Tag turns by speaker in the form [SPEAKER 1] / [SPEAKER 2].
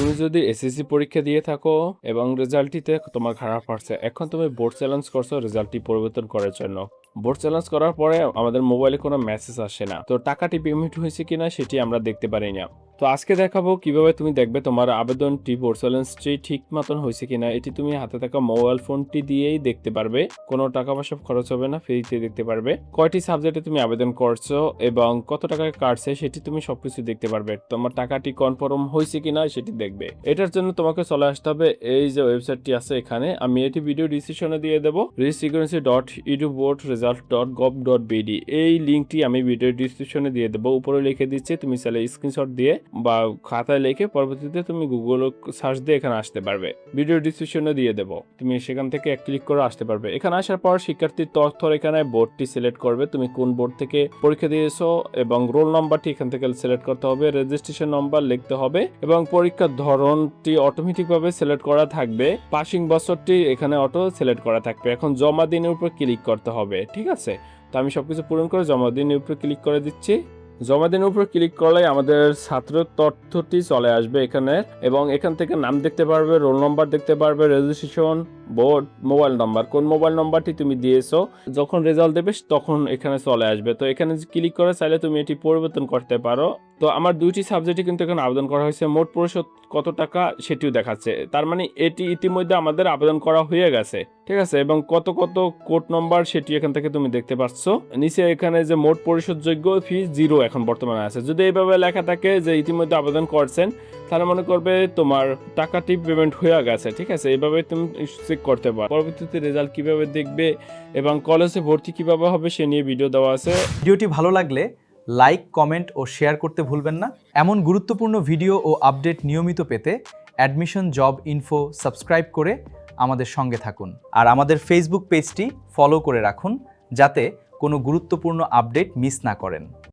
[SPEAKER 1] তুমি যদি এসএসসি পরীক্ষা দিয়ে থাকো এবং রেজাল্টটিতে তোমার খারাপ আসছে, এখন তুমি বোর্ড চ্যালেঞ্জ করছো রেজাল্টটি পরিবর্তন করার জন্য। বোর্ড চ্যালেঞ্জ করার পরে আমাদের মোবাইলে কোনো মেসেজ আসে না, তো টাকাটি পেমেন্ট হয়েছে কিনা সেটি আমরা দেখতে পারি না। তো আজকে দেখাবো কিভাবে তুমি দেখবে তোমার আবেদনটি বোর্ড চ্যালেঞ্জটি ঠিক মতন হয়েছে কিনা। এটি তুমি হাতে থাকা মোবাইল ফোনটি দিয়েই দেখতে পারবে, কোনো টাকা পয়সা খরচ হবে না, ফ্রিতে দেখতে পারবে। কয়টি সাবজেক্টে তুমি আবেদন করছো এবং কত টাকা কাটছে সেটি তুমি সবকিছু দেখতে পারবে। তোমার টাকাটি কনফার্ম হয়েছে কিনা সেটি দেখবে। এটার জন্য তোমাকে চলে আসতে হবে এই যে ওয়েবসাইটটি আছে এখানে, আমি এটি ভিডিও ডিসক্রিপশনে দিয়ে দেবো, residency.eduboard.result.gov.bd। এই লিঙ্কটি আমি ভিডিও ডিসক্রিপশনে দিয়ে দেবো, উপরে লিখে দিচ্ছি, তুমি চাইলে স্ক্রিনশট দিয়ে বা খাতায় লিখে পরবর্তীতে তুমি গুগল সার্চ দিয়ে এখানে আসতে পারবে। ভিডিও ডিসক্রিপশনে দিয়ে দেবো, তুমি সেখান থেকে ক্লিক করে আসতে পারবে। এখানে আসার পর শিক্ষার্থীর তথ্য এখানে বোর্ডটি সিলেক্ট করবে, তুমি কোন বোর্ড থেকে পরীক্ষা দিয়েছো এবং রোল নাম্বারটি এখান থেকে সিলেক্ট করতে হবে, রেজিস্ট্রেশন নাম্বার লিখতে হবে এবং পরীক্ষার ধরনটি অটোমেটিকভাবে সিলেক্ট করা থাকবে। পাসিং বছরটি এখানে অটো সিলেক্ট করা থাকবে। এখন জমা দিনের উপর ক্লিক করতে হবে, ঠিক আছে? তো আমি সবকিছু পূরণ করে জমা দিনের উপর ক্লিক করে দিচ্ছি। জমা দিনের উপর ক্লিক করলে আমাদের ছাত্র তথ্যটি চলে আসবে এখানে এবং এখান থেকে নাম দেখতে পারবে, রোল নাম্বার দেখতে পারবে, রেজিস্ট্রেশন, বোর্ড, মোবাইল নাম্বার, কোন মোবাইল নাম্বারটি তুমি দিয়েছো, যখন রেজাল্ট দেবে তখন এখানে চলে আসবে। তো এখানে ক্লিক করে চাইলে তুমি এটি পরিবর্তন করতে পারো। তো আমার দুইটি সাবজেক্টে কিন্তু এখানে আবেদন করা হয়েছে, মোট পরিশোধ কত টাকা সেটিও দেখাচ্ছে, তার মানে এটি ইতিমধ্যে আমাদের আবেদন করা হয়ে গেছে, ঠিক আছে? এবং কত কত কোড নম্বর সেটি এখান থেকে তুমি দেখতে পাচ্ছ। নিচে এখানে যে মোট পরিশোধযোগ্য ফি 0 এখন বর্তমানে আছে। যদি এইভাবে লেখা থাকে যে ইতিমধ্যে আবেদন করছেন, তাহলে মনে করবে তোমার টাকাটি পেমেন্ট হয়ে গেছে, ঠিক আছে? এইভাবে তুমি চেক করতে পারো। পরবর্তীতে রেজাল্ট কিভাবে দেখবে এবং কলেজে ভর্তি কিভাবে হবে সে নিয়ে ভিডিও দেওয়া আছে।
[SPEAKER 2] ভিডিওটি ভালো লাগলে লাইক, কমেন্ট ও শেয়ার করতে ভুলবেন না। এমন গুরুত্বপূর্ণ ভিডিও ও আপডেট নিয়মিত পেতে অ্যাডমিশন জব ইনফো সাবস্ক্রাইব করে আমাদের সঙ্গে থাকুন আর আমাদের ফেসবুক পেজটি ফলো করে রাখুন যাতে কোনো গুরুত্বপূর্ণ আপডেট মিস না করেন।